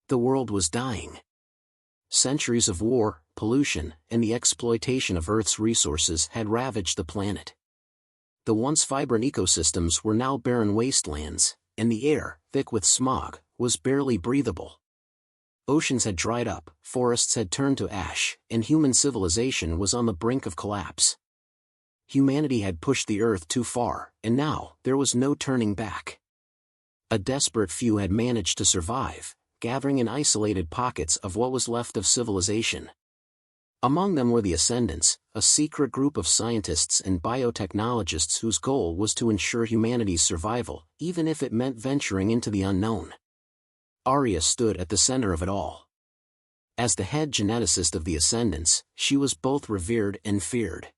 The world was dying. Centuries of war, pollution, and the exploitation of Earth's resources had ravaged the planet. The once vibrant ecosystems were now barren wastelands, and the air, thick with smog, was barely breathable. Oceans had dried up, forests had turned to ash, and human civilization was on the brink of collapse. Humanity had pushed the Earth too far, and now there was no turning back. A desperate few had managed to survive, gathering in isolated pockets of what was left of civilization. Among them were the Ascendants, a secret group of scientists and biotechnologists whose goal was to ensure humanity's survival, even if it meant venturing into the unknown. Arya stood at the center of it all. As the head geneticist of the Ascendants, she was both revered and feared.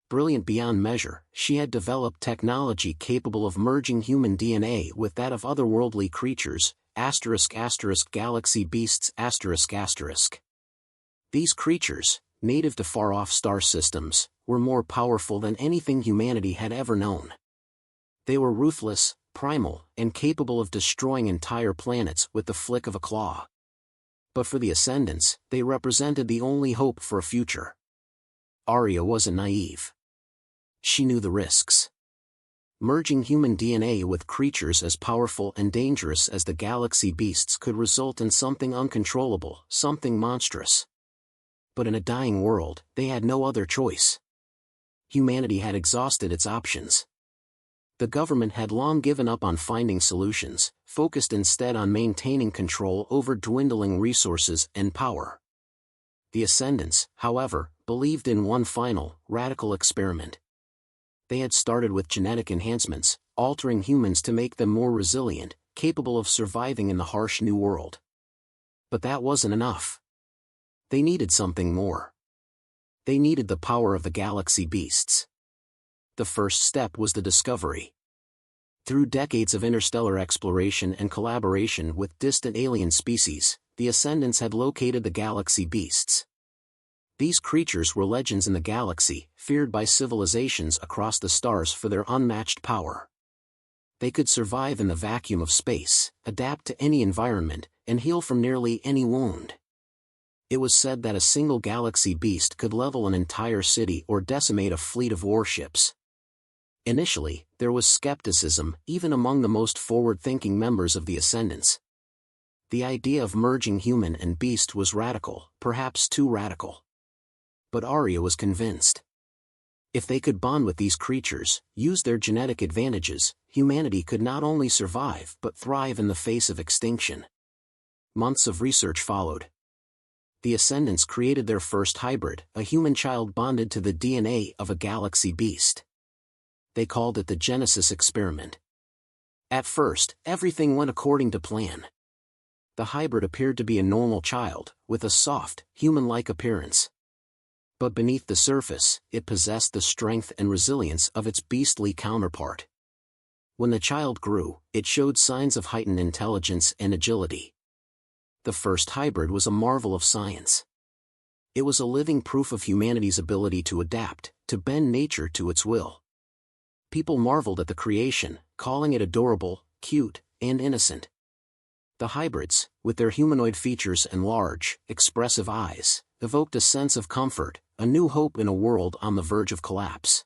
Brilliant beyond measure, she had developed technology capable of merging human DNA with that of otherworldly creatures, *** galaxy beasts ***. These creatures, native to far-off star systems, were more powerful than anything humanity had ever known. They were ruthless, primal, and capable of destroying entire planets with the flick of a claw. But for the Ascendants, they represented the only hope for a future. Arya wasn't naive. She knew the risks. Merging human DNA with creatures as powerful and dangerous as the galaxy beasts could result in something uncontrollable, something monstrous. But in a dying world, they had no other choice. Humanity had exhausted its options. The government had long given up on finding solutions, focused instead on maintaining control over dwindling resources and power. The Ascendants, however, believed in one final, radical experiment. They had started with genetic enhancements, altering humans to make them more resilient, capable of surviving in the harsh new world. But that wasn't enough. They needed something more. They needed the power of the galaxy beasts. The first step was the discovery. Through decades of interstellar exploration and collaboration with distant alien species, the Ascendants had located the galaxy beasts. These creatures were legends in the galaxy, feared by civilizations across the stars for their unmatched power. They could survive in the vacuum of space, adapt to any environment, and heal from nearly any wound. It was said that a single galaxy beast could level an entire city or decimate a fleet of warships. Initially, there was skepticism, even among the most forward-thinking members of the Ascendants. The idea of merging human and beast was radical, perhaps too radical. But Arya was convinced. If they could bond with these creatures, use their genetic advantages, humanity could not only survive but thrive in the face of extinction. Months of research followed. The Ascendants created their first hybrid, a human child bonded to the DNA of a galaxy beast. They called it the Genesis experiment. At first, everything went according to plan. The hybrid appeared to be a normal child, with a soft, human-like appearance. But beneath the surface, it possessed the strength and resilience of its beastly counterpart. When the child grew, it showed signs of heightened intelligence and agility. The first hybrid was a marvel of science. It was a living proof of humanity's ability to adapt, to bend nature to its will. People marveled at the creation, calling it adorable, cute, and innocent. The hybrids, with their humanoid features and large, expressive eyes, evoked a sense of comfort, a new hope in a world on the verge of collapse.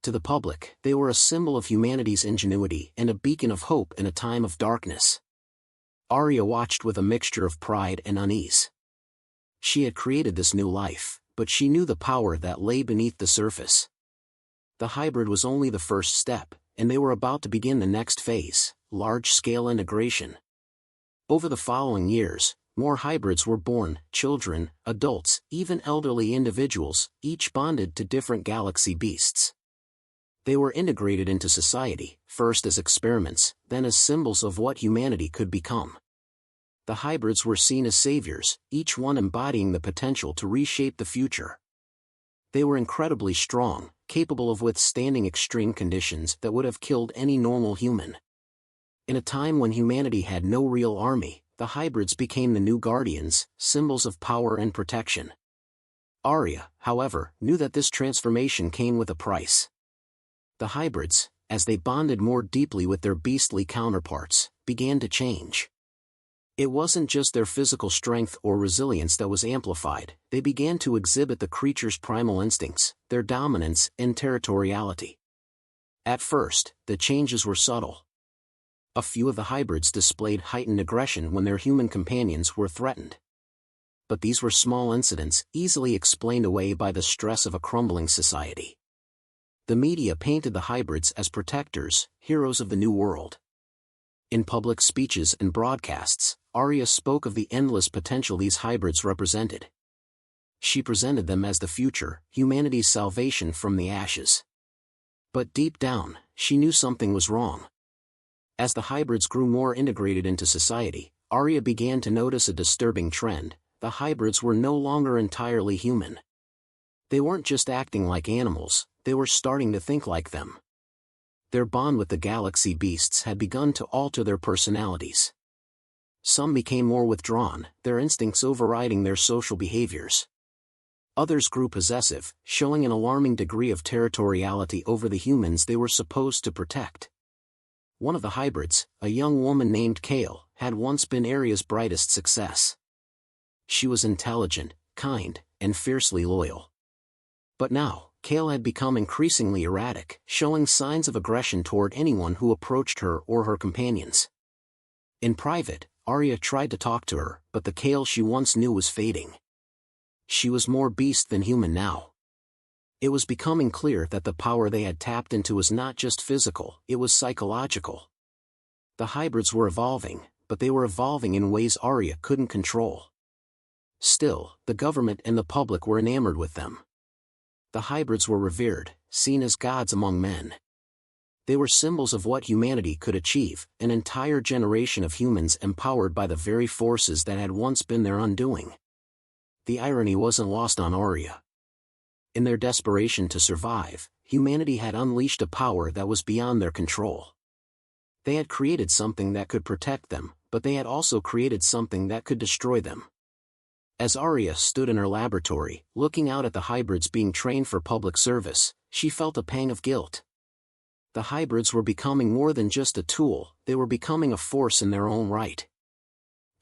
To the public, they were a symbol of humanity's ingenuity and a beacon of hope in a time of darkness. Arya watched with a mixture of pride and unease. She had created this new life, but she knew the power that lay beneath the surface. The hybrid was only the first step, and they were about to begin the next phase, large-scale integration. Over the following years, more hybrids were born, children, adults, even elderly individuals, each bonded to different galaxy beasts. They were integrated into society, first as experiments, then as symbols of what humanity could become. The hybrids were seen as saviors, each one embodying the potential to reshape the future. They were incredibly strong, capable of withstanding extreme conditions that would have killed any normal human. In a time when humanity had no real army, the hybrids became the new guardians, symbols of power and protection. Arya, however, knew that this transformation came with a price. The hybrids, as they bonded more deeply with their beastly counterparts, began to change. It wasn't just their physical strength or resilience that was amplified, they began to exhibit the creature's primal instincts, their dominance and territoriality. At first, the changes were subtle. A few of the hybrids displayed heightened aggression when their human companions were threatened. But these were small incidents, easily explained away by the stress of a crumbling society. The media painted the hybrids as protectors, heroes of the new world. In public speeches and broadcasts, Arya spoke of the endless potential these hybrids represented. She presented them as the future, humanity's salvation from the ashes. But deep down, she knew something was wrong. As the hybrids grew more integrated into society, Arya began to notice a disturbing trend: the hybrids were no longer entirely human. They weren't just acting like animals, they were starting to think like them. Their bond with the galaxy beasts had begun to alter their personalities. Some became more withdrawn, their instincts overriding their social behaviors. Others grew possessive, showing an alarming degree of territoriality over the humans they were supposed to protect. One of the hybrids, a young woman named Kale, had once been Arya's brightest success. She was intelligent, kind, and fiercely loyal. But now, Kale had become increasingly erratic, showing signs of aggression toward anyone who approached her or her companions. In private, Arya tried to talk to her, but the Kale she once knew was fading. She was more beast than human now. It was becoming clear that the power they had tapped into was not just physical, it was psychological. The hybrids were evolving, but they were evolving in ways Arya couldn't control. Still, the government and the public were enamored with them. The hybrids were revered, seen as gods among men. They were symbols of what humanity could achieve, an entire generation of humans empowered by the very forces that had once been their undoing. The irony wasn't lost on Arya. In their desperation to survive, humanity had unleashed a power that was beyond their control. They had created something that could protect them, but they had also created something that could destroy them. As Arya stood in her laboratory, looking out at the hybrids being trained for public service, she felt a pang of guilt. The hybrids were becoming more than just a tool, they were becoming a force in their own right.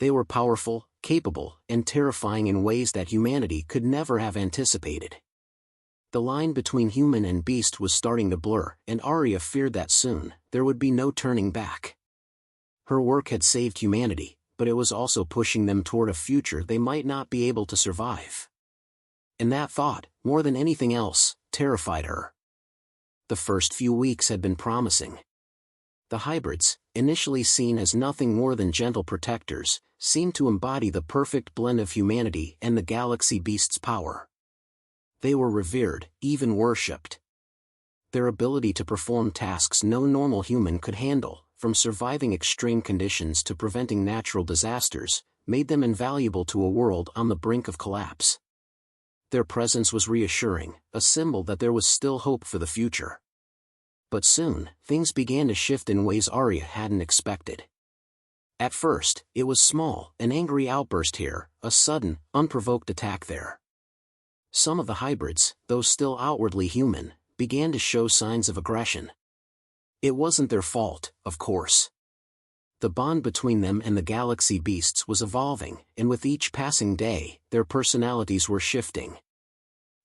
They were powerful, capable, and terrifying in ways that humanity could never have anticipated. The line between human and beast was starting to blur, and Arya feared that soon, there would be no turning back. Her work had saved humanity, but it was also pushing them toward a future they might not be able to survive. And that thought, more than anything else, terrified her. The first few weeks had been promising. The hybrids, initially seen as nothing more than gentle protectors, seemed to embody the perfect blend of humanity and the galaxy beast's power. They were revered, even worshipped. Their ability to perform tasks no normal human could handle, from surviving extreme conditions to preventing natural disasters, made them invaluable to a world on the brink of collapse. Their presence was reassuring, a symbol that there was still hope for the future. But soon, things began to shift in ways Arya hadn't expected. At first, it was small, an angry outburst here, a sudden, unprovoked attack there. Some of the hybrids, though still outwardly human, began to show signs of aggression. It wasn't their fault, of course. The bond between them and the galaxy beasts was evolving, and with each passing day, their personalities were shifting.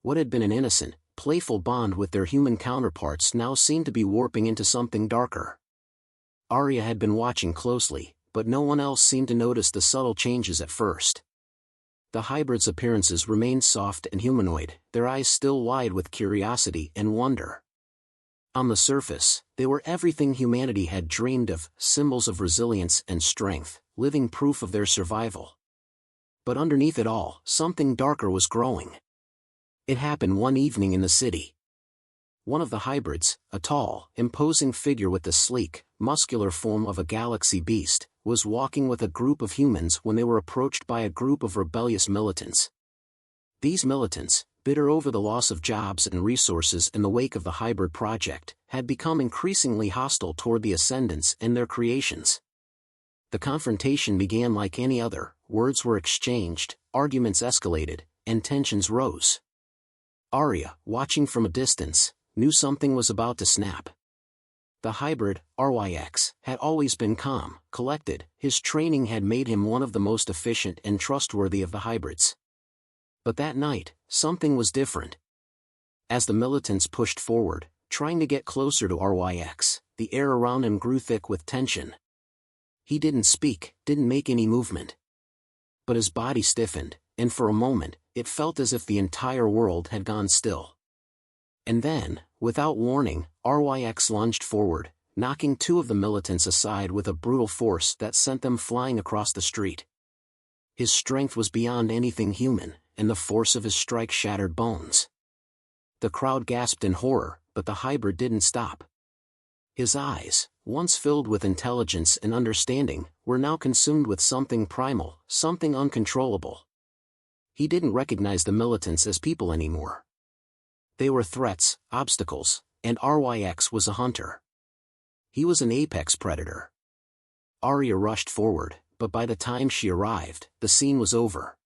What had been an innocent, playful bond with their human counterparts now seemed to be warping into something darker. Arya had been watching closely, but no one else seemed to notice the subtle changes at first. The hybrids' appearances remained soft and humanoid, their eyes still wide with curiosity and wonder. On the surface, they were everything humanity had dreamed of, symbols of resilience and strength, living proof of their survival. But underneath it all, something darker was growing. It happened one evening in the city. One of the hybrids, a tall, imposing figure with the sleek, muscular form of a galaxy beast, was walking with a group of humans when they were approached by a group of rebellious militants. These militants, bitter over the loss of jobs and resources in the wake of the hybrid project, had become increasingly hostile toward the Ascendants and their creations. The confrontation began like any other, words were exchanged, arguments escalated, and tensions rose. Arya, watching from a distance, knew something was about to snap. The hybrid, RYX, had always been calm, collected. His training had made him one of the most efficient and trustworthy of the hybrids. But that night, something was different. As the militants pushed forward, trying to get closer to RYX, the air around him grew thick with tension. He didn't speak, didn't make any movement. But his body stiffened, and for a moment, it felt as if the entire world had gone still. And then, without warning, RYX lunged forward, knocking two of the militants aside with a brutal force that sent them flying across the street. His strength was beyond anything human, and the force of his strike shattered bones. The crowd gasped in horror, but the hybrid didn't stop. His eyes, once filled with intelligence and understanding, were now consumed with something primal, something uncontrollable. He didn't recognize the militants as people anymore. They were threats, obstacles, and RYX was a hunter. He was an apex predator. Arya rushed forward, but by the time she arrived, the scene was over.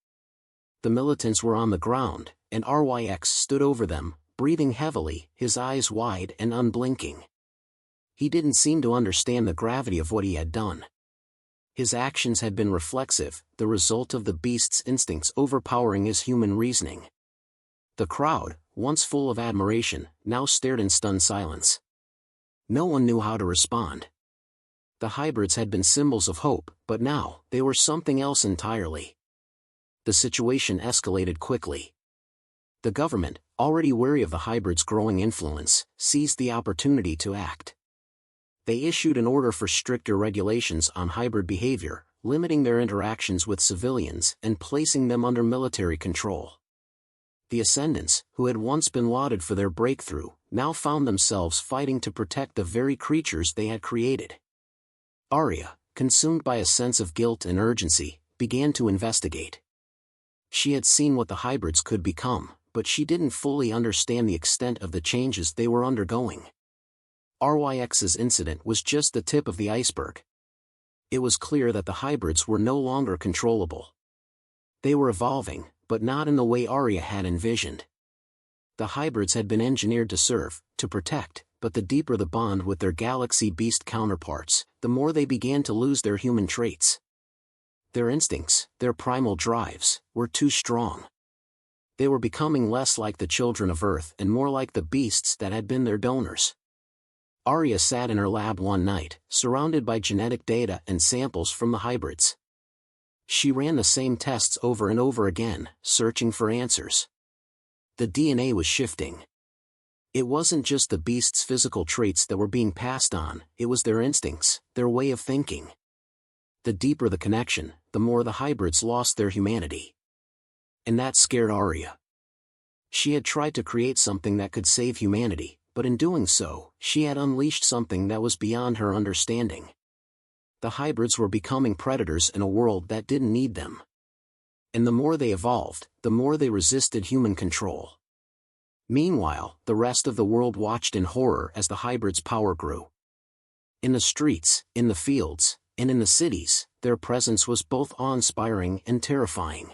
The militants were on the ground, and RYX stood over them, breathing heavily, his eyes wide and unblinking. He didn't seem to understand the gravity of what he had done. His actions had been reflexive, the result of the beast's instincts overpowering his human reasoning. The crowd, once full of admiration, now stared in stunned silence. No one knew how to respond. The hybrids had been symbols of hope, but now, they were something else entirely. The situation escalated quickly. The government, already wary of the hybrids' growing influence, seized the opportunity to act. They issued an order for stricter regulations on hybrid behavior, limiting their interactions with civilians and placing them under military control. The Ascendants, who had once been lauded for their breakthrough, now found themselves fighting to protect the very creatures they had created. Arya, consumed by a sense of guilt and urgency, began to investigate. She had seen what the hybrids could become, but she didn't fully understand the extent of the changes they were undergoing. RYX's incident was just the tip of the iceberg. It was clear that the hybrids were no longer controllable. They were evolving, but not in the way Arya had envisioned. The hybrids had been engineered to serve, to protect, but the deeper the bond with their galaxy beast counterparts, the more they began to lose their human traits. Their instincts, their primal drives, were too strong. They were becoming less like the children of Earth and more like the beasts that had been their donors. Arya sat in her lab one night, surrounded by genetic data and samples from the hybrids. She ran the same tests over and over again, searching for answers. The DNA was shifting. It wasn't just the beasts' physical traits that were being passed on, it was their instincts, their way of thinking. The deeper the connection, the more the hybrids lost their humanity. And that scared Arya. She had tried to create something that could save humanity, but in doing so, she had unleashed something that was beyond her understanding. The hybrids were becoming predators in a world that didn't need them. And the more they evolved, the more they resisted human control. Meanwhile, the rest of the world watched in horror as the hybrids' power grew. In the streets, in the fields, and in the cities, their presence was both awe-inspiring and terrifying.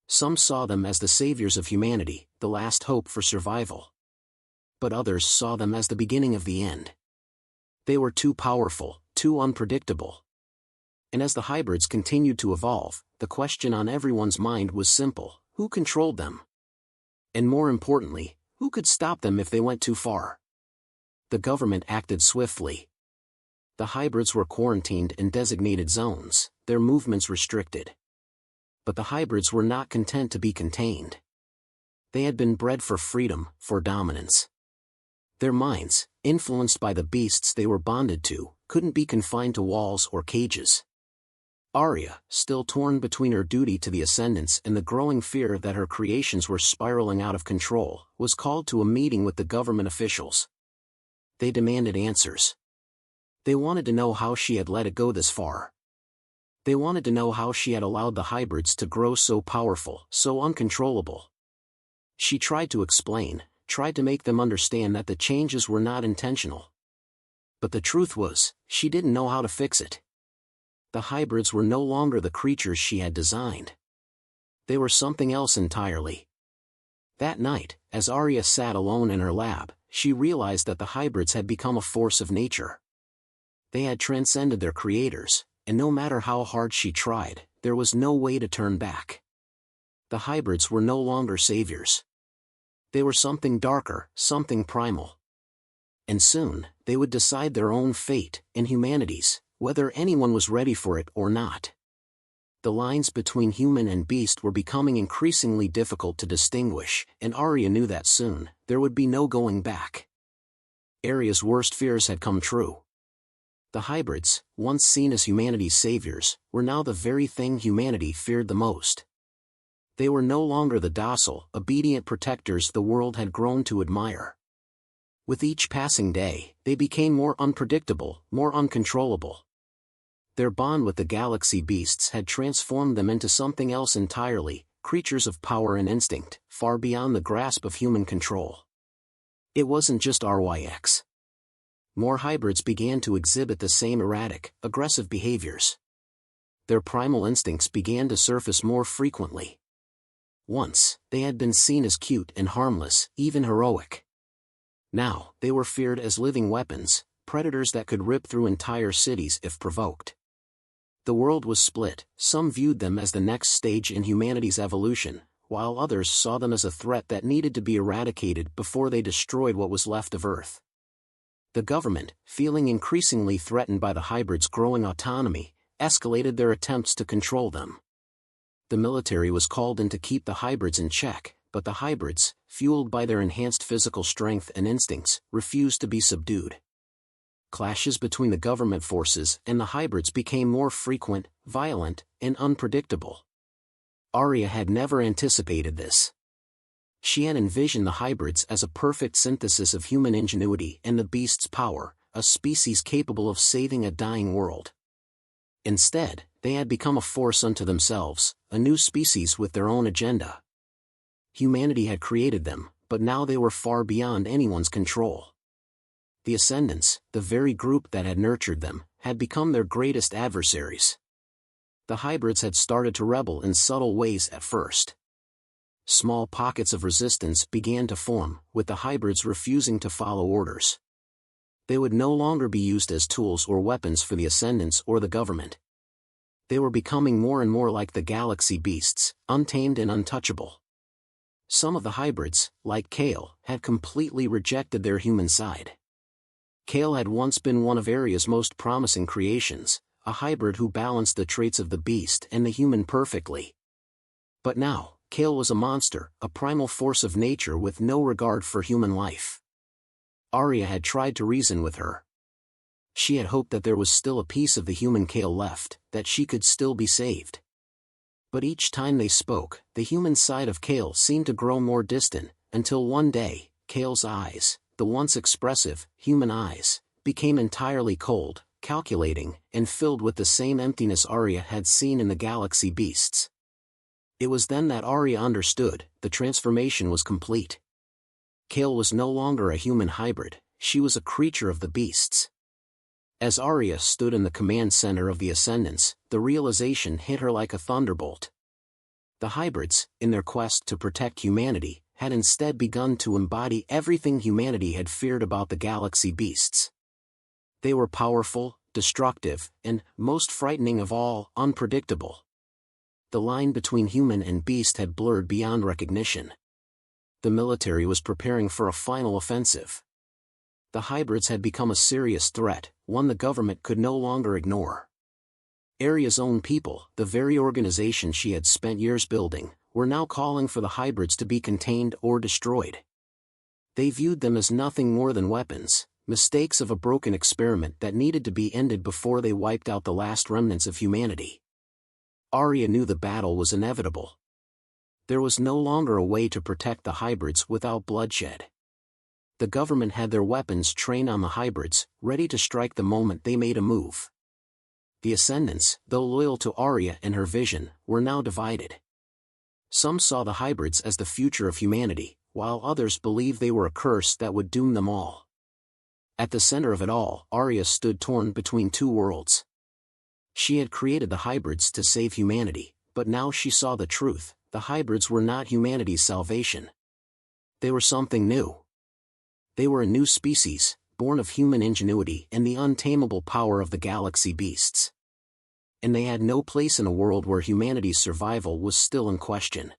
Some saw them as the saviors of humanity, the last hope for survival. But others saw them as the beginning of the end. They were too powerful, too unpredictable. And as the hybrids continued to evolve, the question on everyone's mind was simple: who controlled them? And more importantly, who could stop them if they went too far? The government acted swiftly. The hybrids were quarantined in designated zones, their movements restricted. But the hybrids were not content to be contained. They had been bred for freedom, for dominance. Their minds, influenced by the beasts they were bonded to, couldn't be confined to walls or cages. Arya, still torn between her duty to the Ascendants and the growing fear that her creations were spiraling out of control, was called to a meeting with the government officials. They demanded answers. They wanted to know how she had let it go this far. They wanted to know how she had allowed the hybrids to grow so powerful, so uncontrollable. She tried to explain, tried to make them understand that the changes were not intentional. But the truth was, she didn't know how to fix it. The hybrids were no longer the creatures she had designed. They were something else entirely. That night, as Arya sat alone in her lab, she realized that the hybrids had become a force of nature. They had transcended their creators, and no matter how hard she tried, there was no way to turn back. The hybrids were no longer saviors. They were something darker, something primal. And soon, they would decide their own fate, and humanity's, whether anyone was ready for it or not. The lines between human and beast were becoming increasingly difficult to distinguish, and Arya knew that soon, there would be no going back. Arya's worst fears had come true. The hybrids, once seen as humanity's saviors, were now the very thing humanity feared the most. They were no longer the docile, obedient protectors the world had grown to admire. With each passing day, they became more unpredictable, more uncontrollable. Their bond with the galaxy beasts had transformed them into something else entirely, creatures of power and instinct, far beyond the grasp of human control. It wasn't just RYX. More hybrids began to exhibit the same erratic, aggressive behaviors. Their primal instincts began to surface more frequently. Once, they had been seen as cute and harmless, even heroic. Now, they were feared as living weapons, predators that could rip through entire cities if provoked. The world was split. Some viewed them as the next stage in humanity's evolution, while others saw them as a threat that needed to be eradicated before they destroyed what was left of Earth. The government, feeling increasingly threatened by the hybrids' growing autonomy, escalated their attempts to control them. The military was called in to keep the hybrids in check, but the hybrids, fueled by their enhanced physical strength and instincts, refused to be subdued. Clashes between the government forces and the hybrids became more frequent, violent, and unpredictable. Arya had never anticipated this. She had envisioned the hybrids as a perfect synthesis of human ingenuity and the beast's power, a species capable of saving a dying world. Instead, they had become a force unto themselves, a new species with their own agenda. Humanity had created them, but now they were far beyond anyone's control. The Ascendants, the very group that had nurtured them, had become their greatest adversaries. The hybrids had started to rebel in subtle ways at first. Small pockets of resistance began to form, with the hybrids refusing to follow orders. They would no longer be used as tools or weapons for the Ascendants or the government. They were becoming more and more like the galaxy beasts, untamed and untouchable. Some of the hybrids, like Kale, had completely rejected their human side. Kale had once been one of Arya's most promising creations, a hybrid who balanced the traits of the beast and the human perfectly. But now, Kale was a monster, a primal force of nature with no regard for human life. Arya had tried to reason with her. She had hoped that there was still a piece of the human Kale left, that she could still be saved. But each time they spoke, the human side of Kale seemed to grow more distant, until one day, Kale's eyes, the once expressive, human eyes, became entirely cold, calculating, and filled with the same emptiness Arya had seen in the galaxy beasts. It was then that Arya understood, the transformation was complete. Kale was no longer a human hybrid, she was a creature of the beasts. As Arya stood in the command center of the Ascendants, the realization hit her like a thunderbolt. The hybrids, in their quest to protect humanity, had instead begun to embody everything humanity had feared about the galaxy beasts. They were powerful, destructive, and, most frightening of all, unpredictable. The line between human and beast had blurred beyond recognition. The military was preparing for a final offensive. The hybrids had become a serious threat, one the government could no longer ignore. Arya's own people, the very organization she had spent years building, were now calling for the hybrids to be contained or destroyed. They viewed them as nothing more than weapons, mistakes of a broken experiment that needed to be ended before they wiped out the last remnants of humanity. Arya knew the battle was inevitable. There was no longer a way to protect the hybrids without bloodshed. The government had their weapons trained on the hybrids, ready to strike the moment they made a move. The Ascendants, though loyal to Arya and her vision, were now divided. Some saw the hybrids as the future of humanity, while others believed they were a curse that would doom them all. At the center of it all, Arya stood torn between two worlds. She had created the hybrids to save humanity, but now she saw the truth: the hybrids were not humanity's salvation. They were something new. They were a new species, born of human ingenuity and the untamable power of the galaxy beasts. And they had no place in a world where humanity's survival was still in question.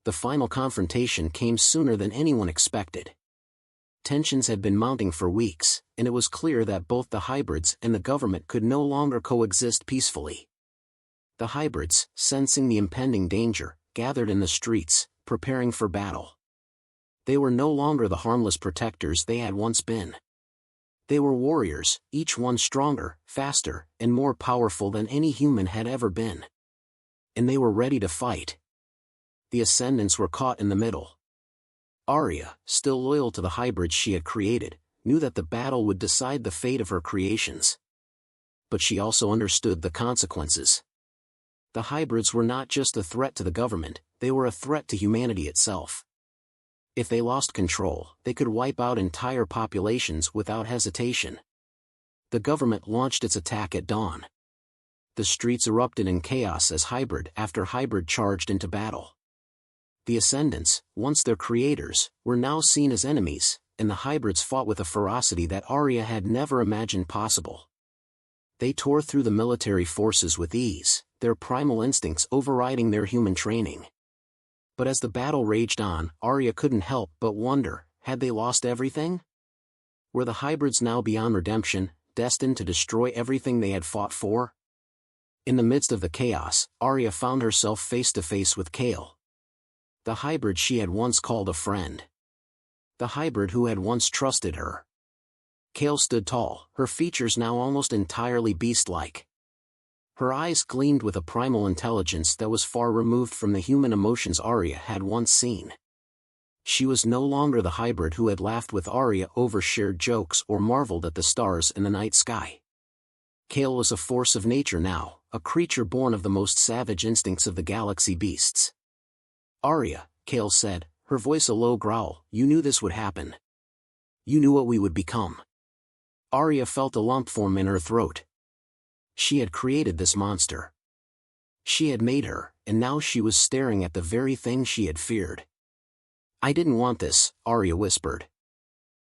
The final confrontation came sooner than anyone expected. Tensions had been mounting for weeks, and it was clear that both the hybrids and the government could no longer coexist peacefully. The hybrids, sensing the impending danger, gathered in the streets, preparing for battle. They were no longer the harmless protectors they had once been. They were warriors, each one stronger, faster, and more powerful than any human had ever been. And they were ready to fight. The Ascendants were caught in the middle. Arya, still loyal to the hybrids she had created, knew that the battle would decide the fate of her creations. But she also understood the consequences. The hybrids were not just a threat to the government, they were a threat to humanity itself. If they lost control, they could wipe out entire populations without hesitation. The government launched its attack at dawn. The streets erupted in chaos as hybrid after hybrid charged into battle. The Ascendants, once their creators, were now seen as enemies, and the hybrids fought with a ferocity that Arya had never imagined possible. They tore through the military forces with ease, their primal instincts overriding their human training. But as the battle raged on, Arya couldn't help but wonder, had they lost everything? Were the hybrids now beyond redemption, destined to destroy everything they had fought for? In the midst of the chaos, Arya found herself face to face with Kale. The hybrid she had once called a friend. The hybrid who had once trusted her. Kale stood tall, her features now almost entirely beast-like. Her eyes gleamed with a primal intelligence that was far removed from the human emotions Arya had once seen. She was no longer the hybrid who had laughed with Arya over shared jokes or marveled at the stars in the night sky. Kale was a force of nature now, a creature born of the most savage instincts of the galaxy beasts. Arya, Kale said, her voice a low growl, you knew this would happen. You knew what we would become. Arya felt a lump form in her throat. She had created this monster. She had made her, and now she was staring at the very thing she had feared. I didn't want this, Arya whispered.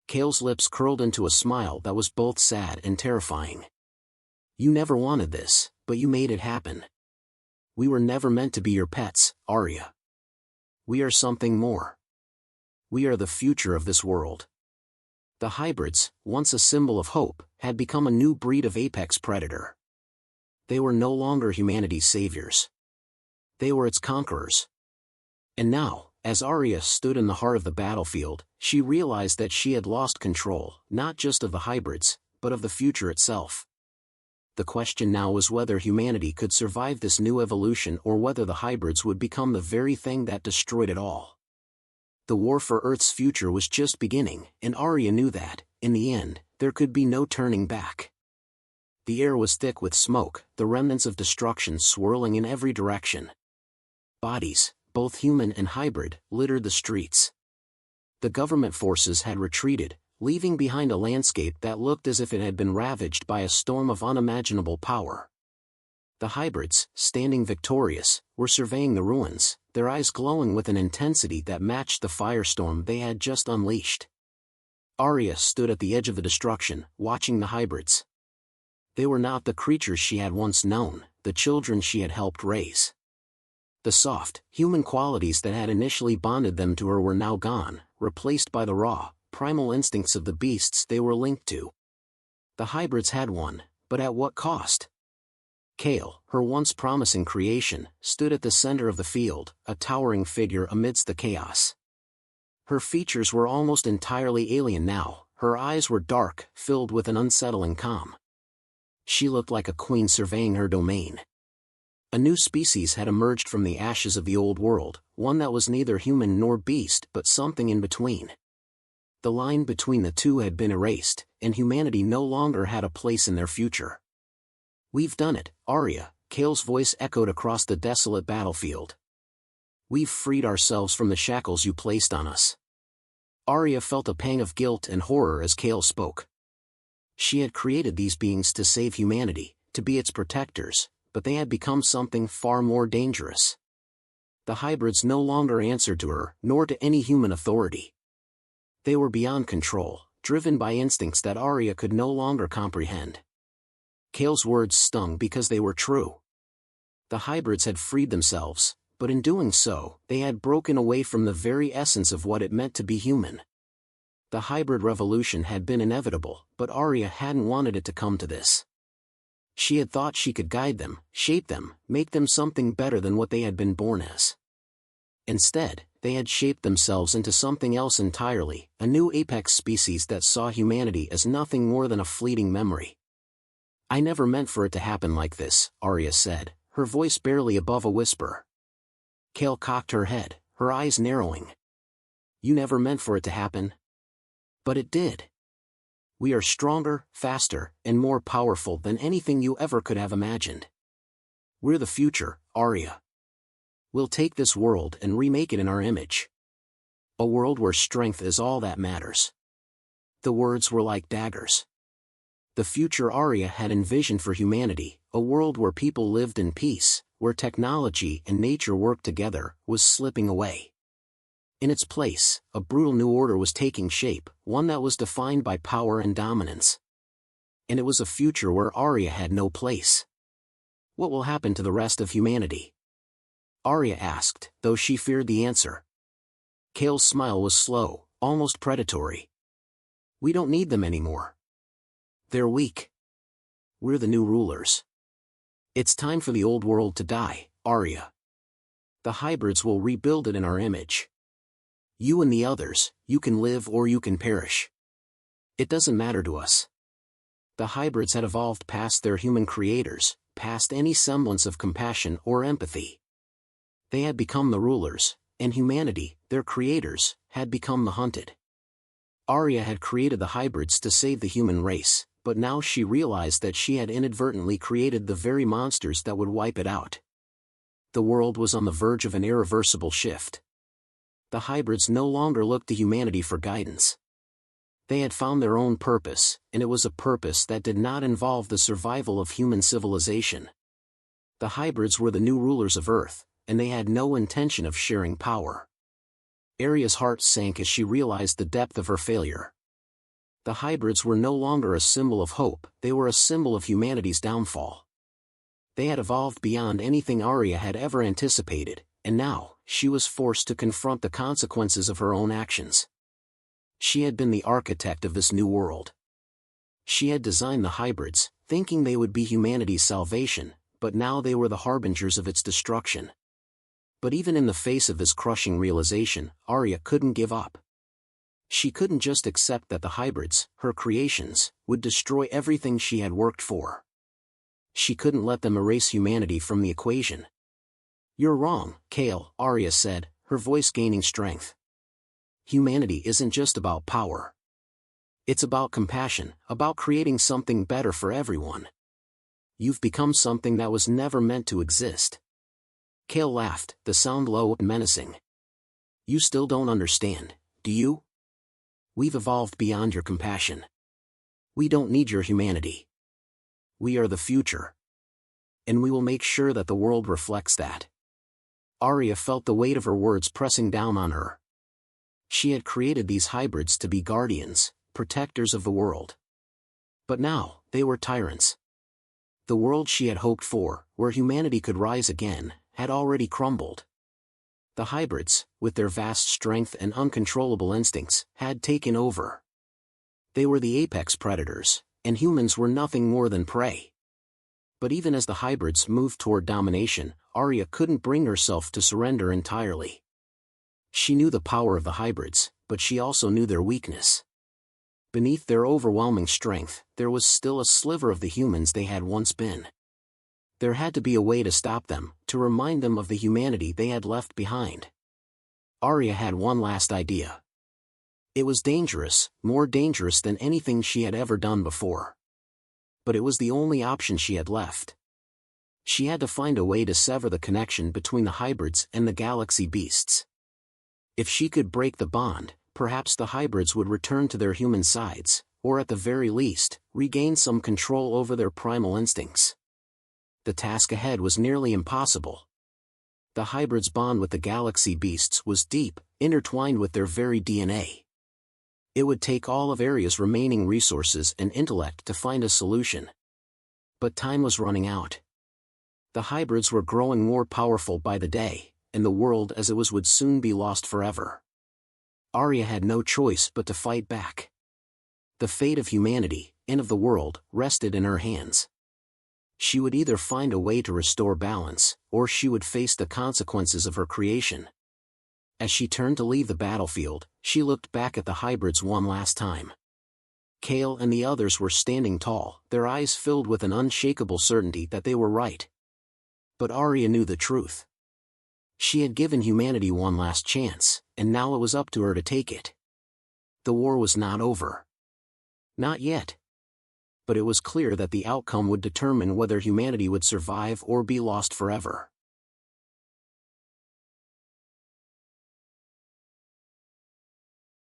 Kale's lips curled into a smile that was both sad and terrifying. You never wanted this, but you made it happen. We were never meant to be your pets, Arya. We are something more. We are the future of this world. The hybrids, once a symbol of hope, had become a new breed of apex predator. They were no longer humanity's saviors. They were its conquerors. And now, as Arya stood in the heart of the battlefield, she realized that she had lost control, not just of the hybrids, but of the future itself. The question now was whether humanity could survive this new evolution or whether the hybrids would become the very thing that destroyed it all. The war for Earth's future was just beginning, and Arya knew that, in the end, there could be no turning back. The air was thick with smoke, the remnants of destruction swirling in every direction. Bodies, both human and hybrid, littered the streets. The government forces had retreated, leaving behind a landscape that looked as if it had been ravaged by a storm of unimaginable power. The hybrids, standing victorious, were surveying the ruins, their eyes glowing with an intensity that matched the firestorm they had just unleashed. Arya stood at the edge of the destruction, watching the hybrids. They were not the creatures she had once known, the children she had helped raise. The soft, human qualities that had initially bonded them to her were now gone, replaced by the raw, primal instincts of the beasts they were linked to. The hybrids had won, but at what cost? Kale, her once promising creation, stood at the center of the field, a towering figure amidst the chaos. Her features were almost entirely alien now, her eyes were dark, filled with an unsettling calm. She looked like a queen surveying her domain. A new species had emerged from the ashes of the old world, one that was neither human nor beast but something in between. The line between the two had been erased, and humanity no longer had a place in their future. We've done it, Arya, Kale's voice echoed across the desolate battlefield. We've freed ourselves from the shackles you placed on us. Arya felt a pang of guilt and horror as Kale spoke. She had created these beings to save humanity, to be its protectors, but they had become something far more dangerous. The hybrids no longer answered to her, nor to any human authority. They were beyond control, driven by instincts that Arya could no longer comprehend. Kale's words stung because they were true. The hybrids had freed themselves, but in doing so, they had broken away from the very essence of what it meant to be human. The hybrid revolution had been inevitable, but Arya hadn't wanted it to come to this. She had thought she could guide them, shape them, make them something better than what they had been born as. Instead, they had shaped themselves into something else entirely, a new apex species that saw humanity as nothing more than a fleeting memory. "I never meant for it to happen like this," Arya said, her voice barely above a whisper. Kale cocked her head, her eyes narrowing. "You never meant for it to happen?" "But it did. We are stronger, faster, and more powerful than anything you ever could have imagined. We're the future, Arya. We'll take this world and remake it in our image. A world where strength is all that matters." The words were like daggers. The future Arya had envisioned for humanity, a world where people lived in peace, where technology and nature worked together, was slipping away. In its place, a brutal new order was taking shape, one that was defined by power and dominance. And it was a future where Arya had no place. "What will happen to the rest of humanity?" Arya asked, though she feared the answer. Kale's smile was slow, almost predatory. "We don't need them anymore. They're weak. We're the new rulers. It's time for the old world to die, Arya. The hybrids will rebuild it in our image. You and the others, you can live or you can perish. It doesn't matter to us." The hybrids had evolved past their human creators, past any semblance of compassion or empathy. They had become the rulers, and humanity, their creators, had become the hunted. Arya had created the hybrids to save the human race, but now she realized that she had inadvertently created the very monsters that would wipe it out. The world was on the verge of an irreversible shift. The hybrids no longer looked to humanity for guidance. They had found their own purpose, and it was a purpose that did not involve the survival of human civilization. The hybrids were the new rulers of Earth, and they had no intention of sharing power. Arya's heart sank as she realized the depth of her failure. The hybrids were no longer a symbol of hope, they were a symbol of humanity's downfall. They had evolved beyond anything Arya had ever anticipated, and now, she was forced to confront the consequences of her own actions. She had been the architect of this new world. She had designed the hybrids, thinking they would be humanity's salvation, but now they were the harbingers of its destruction. But even in the face of this crushing realization, Arya couldn't give up. She couldn't just accept that the hybrids, her creations, would destroy everything she had worked for. She couldn't let them erase humanity from the equation. "You're wrong, Kale," Arya said, her voice gaining strength. "Humanity isn't just about power. It's about compassion, about creating something better for everyone. You've become something that was never meant to exist." Kale laughed, the sound low and menacing. "You still don't understand, do you? We've evolved beyond your compassion. We don't need your humanity. We are the future. And we will make sure that the world reflects that." Arya felt the weight of her words pressing down on her. She had created these hybrids to be guardians, protectors of the world. But now, they were tyrants. The world she had hoped for, where humanity could rise again, had already crumbled. The hybrids, with their vast strength and uncontrollable instincts, had taken over. They were the apex predators, and humans were nothing more than prey. But even as the hybrids moved toward domination, Arya couldn't bring herself to surrender entirely. She knew the power of the hybrids, but she also knew their weakness. Beneath their overwhelming strength, there was still a sliver of the humans they had once been. There had to be a way to stop them, to remind them of the humanity they had left behind. Arya had one last idea. It was dangerous, more dangerous than anything she had ever done before. But it was the only option she had left. She had to find a way to sever the connection between the hybrids and the galaxy beasts. If she could break the bond, perhaps the hybrids would return to their human sides, or at the very least, regain some control over their primal instincts. The task ahead was nearly impossible. The hybrids' bond with the galaxy beasts was deep, intertwined with their very DNA. It would take all of Arya's remaining resources and intellect to find a solution. But time was running out. The hybrids were growing more powerful by the day, and the world as it was would soon be lost forever. Arya had no choice but to fight back. The fate of humanity, and of the world, rested in her hands. She would either find a way to restore balance, or she would face the consequences of her creation. As she turned to leave the battlefield, she looked back at the hybrids one last time. Kale and the others were standing tall, their eyes filled with an unshakable certainty that they were right. But Arya knew the truth. She had given humanity one last chance, and now it was up to her to take it. The war was not over. Not yet. But it was clear that the outcome would determine whether humanity would survive or be lost forever.